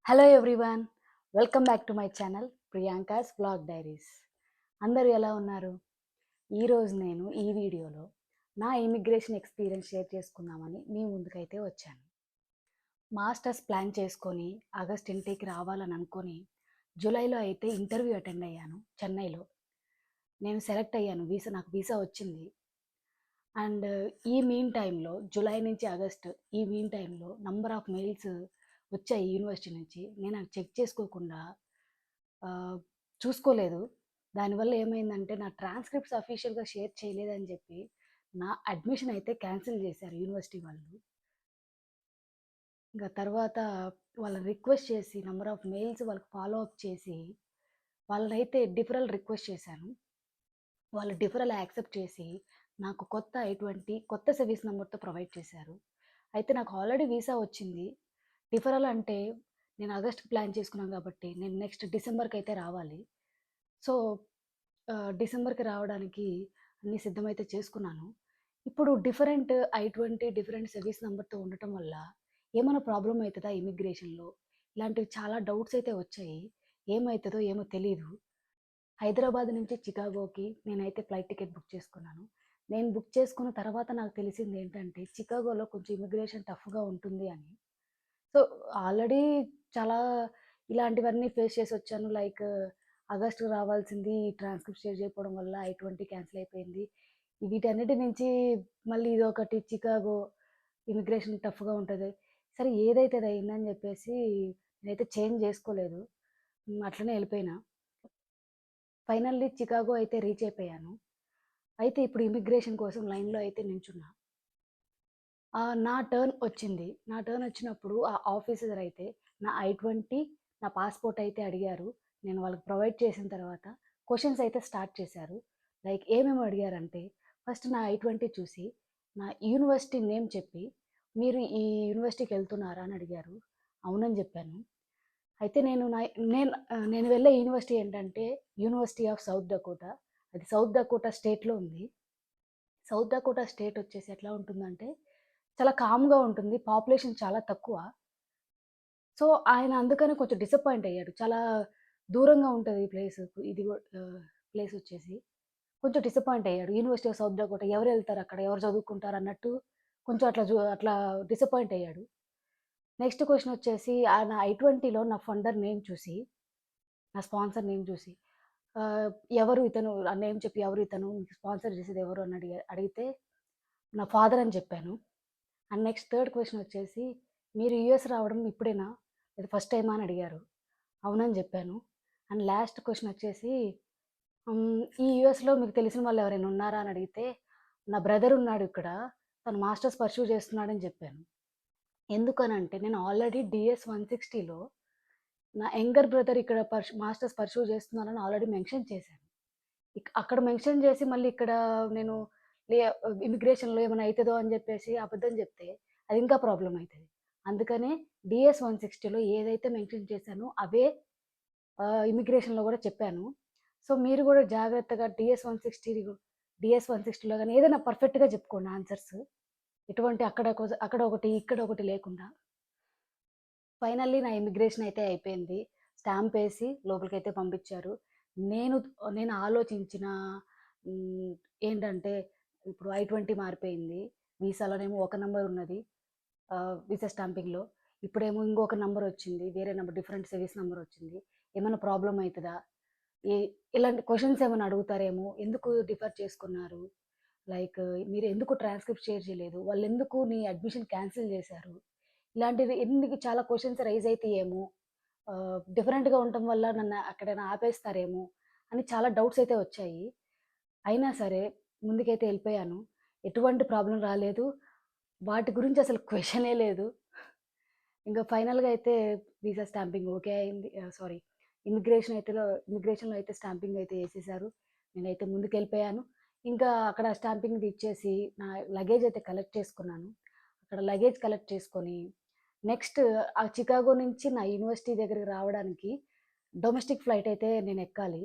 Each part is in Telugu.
Hello everyone. Welcome back to my channel Priyanka's blog diaries. అందరూ ఎలా ఉన్నారు? ఈరోజు నేను ఈ వీడియోలో నా ఇమిగ్రేషన్ ఎక్స్పీరియన్స్ షేర్ చేసుకుందామని మీ ముందుకైతే వచ్చాను. మాస్టర్స్ ప్లాన్ చేసుకొని ఆగస్ట్ ఇంటికి రావాలని అనుకొని జూలైలో అయితే ఇంటర్వ్యూ అటెండ్ అయ్యాను చెన్నైలో. నేను సెలెక్ట్ అయ్యాను, నాకు వీసా వచ్చింది. అండ్ ఈ మీన్ టైంలో జూలై నుంచి ఆగస్ట్ ఈ మీన్ టైంలో నంబర్ ఆఫ్ మెయిల్స్ వచ్చాయి యూనివర్సిటీ నుంచి. నేను అది చెక్ చేసుకోకుండా చూసుకోలేదు. దానివల్ల ఏమైందంటే నా ట్రాన్స్క్రిప్ట్స్ అఫీషియల్‌గా షేర్ చేయలేదని చెప్పి నా అడ్మిషన్ అయితే క్యాన్సిల్ చేశారు యూనివర్సిటీ వాళ్ళు. ఇంక తర్వాత వాళ్ళని రిక్వెస్ట్ చేసి నంబర్ ఆఫ్ మెయిల్స్ వాళ్ళకి ఫాలో అప్ చేసి వాళ్ళనైతే డిఫరల్ రిక్వెస్ట్ చేశాను. వాళ్ళు డిఫరల్ యాక్సెప్ట్ చేసి నాకు కొత్త I-20 కొత్త సర్వీస్ నంబర్‌తో ప్రొవైడ్ చేశారు. అయితే నాకు ఆల్రెడీ వీసా వచ్చింది. డిఫరల్ అంటే నేను ఆగస్ట్‌కి ప్లాన్ చేసుకున్నాను కాబట్టి నేను నెక్స్ట్ డిసెంబర్‌కైతే రావాలి. సో, డిసెంబర్‌కి రావడానికి అన్నీ సిద్ధమైతే చేసుకున్నాను. ఇప్పుడు డిఫరెంట్ సర్వీస్ నంబర్‌తో ఉండటం వల్ల ఏమైనా ప్రాబ్లమ్ అయితదా ఇమిగ్రేషన్‌లో? ఇలాంటివి చాలా డౌట్స్ అయితే వచ్చాయి. ఏమైతదో ఏమో తెలీదు. హైదరాబాద్ నుంచి చికాగోకి నేనైతే ఫ్లైట్ టికెట్ బుక్ చేసుకున్నాను. నేను బుక్ చేసుకున్న తర్వాత నాకు తెలిసిందేంటంటే చికాగోలో కొంచెం ఇమిగ్రేషన్ టఫ్‌గా ఉంటుంది అని. సో, ఆల్రెడీ చాలా ఇలాంటివన్నీ ఫేస్ చేసొచ్చాను. లైక్ ఆగస్ట్‌లో రావాల్సింది ట్రాన్స్‌క్రిప్ట్ షేర్ చేయకపోవడం వల్ల I-20 క్యాన్సిల్ అయిపోయింది. వీటన్నిటి నుంచి మళ్ళీ ఇదొకటి చికాగో ఇమిగ్రేషన్ టఫ్‌గా ఉంటది. సరే ఏదైతే అది అయిందని చెప్పేసి నేనైతే చేంజ్ చేసుకోలేదు. అట్లనే ఎళ్ళిపోయినా. ఫైనల్లీ చికాగో అయితే రీచ్ అయిపోయాను. అయితే ఇప్పుడు ఇమిగ్రేషన్ కోసం లైన్‌లో అయితే నించున్నా. నా టర్న్ వచ్చింది. నా టర్న్ వచ్చినప్పుడు ఆ ఆఫీసర్ అయితే నా I-20, నా పాస్‌పోర్ట్ అయితే అడిగారు. నేను వాళ్ళకి ప్రొవైడ్ చేసిన తర్వాత క్వెషన్స్ అయితే స్టార్ట్ చేశారు. లైక్ ఏమేమి అడిగారంటే ఫస్ట్ నా I-20 చూసి, నా యూనివర్సిటీ నేమ్ చెప్పి, "మీరు ఈ యూనివర్సిటీకెళ్తున్నారా?" అని అడిగారు. అవునని జెప్పాను. అయితే నేను వెళ్ళే యూనివర్సిటీ ఏంటంటే యూనివర్సిటీ ఆఫ్ సౌత్ డకోటా. అది సౌత్ డకోటా స్టేట్‌లో ఉంది. సౌత్ డకోటా స్టేట్ వచ్చేసి ఎట్లా ఉంటుందంటే, చాలా కామ్‌గా ఉంటుంది. పాపులేషన్ చాలా తక్కువ. సో, ఆయన అందుకని కొంచెం డిసప్పాయింట్ అయ్యాడు. చాలా దూరంగా ఉంటది ఈ ప్లేసు. ఇది గూ ప్లేసొచ్చేసి. కొంచెం డిసప్పాయింట్ అయ్యాడు. యూనివర్సిటీ ఆఫ్ సౌత్ డకోటా ఎవరెళ్తారక్కడ? ఎవరు చదువుకుంటారన్నట్టు కొంచెం అట్లా డిసప్పాయింట్ అయ్యాడు. నెక్స్ట్ క్వెషనొచ్చేసి నా I-20లో నా ఫండర్ నేమ్ చూసి, నా స్పాన్సర్ నేమ్ చూసి, ఆహ్, ఎవరు ఇతను? ఆ నేమ్ చెప్పి ఎవరు ఇతను? మీకు స్పాన్సర్ చేసేది ఎవరు? అని అడిగితే నా ఫాదర్ అని చెప్పాను. అండ్ నెక్స్ట్ థర్డ్ క్వెషన్ వచ్చేసి, "మీరు యూఎస్ రావడం ఇప్పుడేనా? లేదా ఫస్ట్ టైమా?" అని అడిగారు. అవునని జెప్పాను. అండ్ లాస్ట్ క్వెషన్ వచ్చేసి, "ఈ యూఎస్‌లో మీకు తెలిసిన వాళ్ళు ఎవరైనా ఉన్నారా?" అని అడిగితే, "నా బ్రదర్ ఉన్నాడు ఇక్కడ. తను మాస్టర్స్ పర్స్యూ చేస్తున్నాడని" జెప్పాను. ఎందుకనంటే నేను ఆల్రెడీ డీఎస్ 160లో నా యంగర్ బ్రదర్ ఇక్కడ మాస్టర్స్ పర్స్యూ చేస్తున్నారని ఆల్రెడీ మెన్షన్ చేశాను. అక్కడ మెన్షన్ చేసి మళ్ళీ ఇక్కడ నేను లే ఇమిగ్రేషన్‌లో ఏమైనా అయితదో అని జెప్పేసి అబద్ధం జెప్తే అది ఇంకా ప్రాబ్లమ్ అయితది. అందుకనే డీఎస్ 160లో ఏదైతే మెన్షన్ చేశానో అవే ఇమిగ్రేషన్‌లో గూడా చెప్పాను. సో, మీరు గూడా జాగ్రత్తగా డీఎస్ 160లో గాని ఏదైనా పర్ఫెక్ట్‌గా జెప్పుకోండి ఆన్సర్స్. ఎటువంటి అక్కడ ఒకటి, ఇక్కడ ఒకటి లేకుండా. ఫైనల్లీ నా ఇమిగ్రేషన్ అయితే అయిపోయింది. స్టాంపేసి లోపలికైతే పంపించారు. నేను నేను ఆలోచించిన హ్మ్, ఏంటంటే ఇప్పుడు I-20 మారిపోయింది. వీసాలోనేమో ఒక నంబర్ ఉన్నది. వీసా స్టాంపింగ్‌లో. ఇప్పుడేమో ఇంకొక నంబరొచ్చింది. వేరే నంబర్ డిఫరెంట్ సర్వీస్ నంబరొచ్చింది. ఏమన్నా ప్రాబ్లమ్ అయితదా? ఏ ఇలాంటి క్వెషన్స్ ఏమన్నా అడుగుతారేమో! ఎందుకు డిఫర్ చేసుకున్నారు? లైక్ మీరెందుకు ట్రాన్స్‌క్రిప్ట్ షేర్ చేయలేదు? వాళ్ళెందుకు నీ అడ్మిషన్ క్యాన్సిల్ చేశారు? ఇలాంటివి ఎన్ని చాలా క్వెషన్స్ రైజ్ అయితాయేమో! డిఫరెంట్‌గా ఉండటం వల్ల నన్ను అక్కడేనా ఆపేస్తారేమో! అని చాలా డౌట్స్ అయితే వచ్చాయి. అయినా సరే ముందుకైతే ఎళ్ళిపోయాను. ఎటువంటి ప్రాబ్లమ్ రాలేదు. వాటి గురించి అసలు క్వెషనే లేదు. ఇంక ఫైనల్‌గా అయితే వీసా స్టాంపింగ్ ఓకే అయింది. సారీ ఇమిగ్రేషన్‌లో అయితే స్టాంపింగ్ అయితే ఏసేశారు. నేనైతే ముందుకెళ్ళిపోయాను. ఇంకా అక్కడ స్టాంపింగ్‌ది ఇచ్చేసి నా లగేజ్ అయితే కలెక్ట్ చేసుకున్నాను. అక్కడ లగేజ్ కలెక్ట్ చేసుకొని నెక్స్ట్ చికాగో నుంచి నా యూనివర్సిటీ దగ్గరికి రావడానికి డొమెస్టిక్ ఫ్లైట్ అయితే నేనెక్కాలి.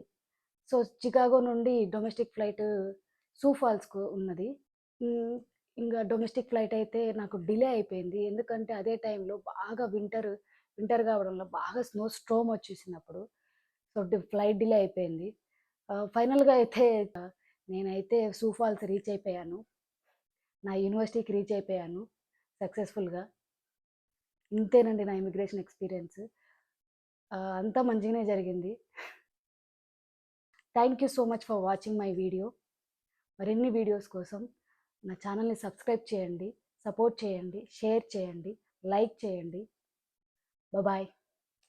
సో, చికాగో నుండి డొమెస్టిక్ ఫ్లైట్ సూ ఫాల్స్‌కు ఉన్నది. హ్మ్. ఇంగ డొమెస్టిక్ ఫ్లైట్ అయితే నాకు డిలే అయిపోయింది. ఎందుకంటే అదే టైంలో బాగా వింటర్ కావడంలో బాగా స్నో స్ట్రోమ్ వచ్చేసినప్పుడు సో ఫ్లైట్ డిలే అయిపోయింది. ఫైనల్‌గా అయితే నేనైతే సూ ఫాల్స్ రీచ్ అయిపోయాను. నా యూనివర్సిటీకి రీచ్ అయిపోయాను సక్సెస్‌ఫుల్‌గా. ఇంతేనండి నా ఇమిగ్రేషన్ ఎక్స్‌పీరియన్స్. అంతా మంచిగానే జరిగింది. Thank you so much for watching my video. మరిన్ని వీడియోస్ కోసం నా ఛానల్‌ని సబ్స్క్రైబ్ చేయండి, సపోర్ట్ చేయండి, షేర్ చేయండి, లైక్ చేయండి. బాయ్.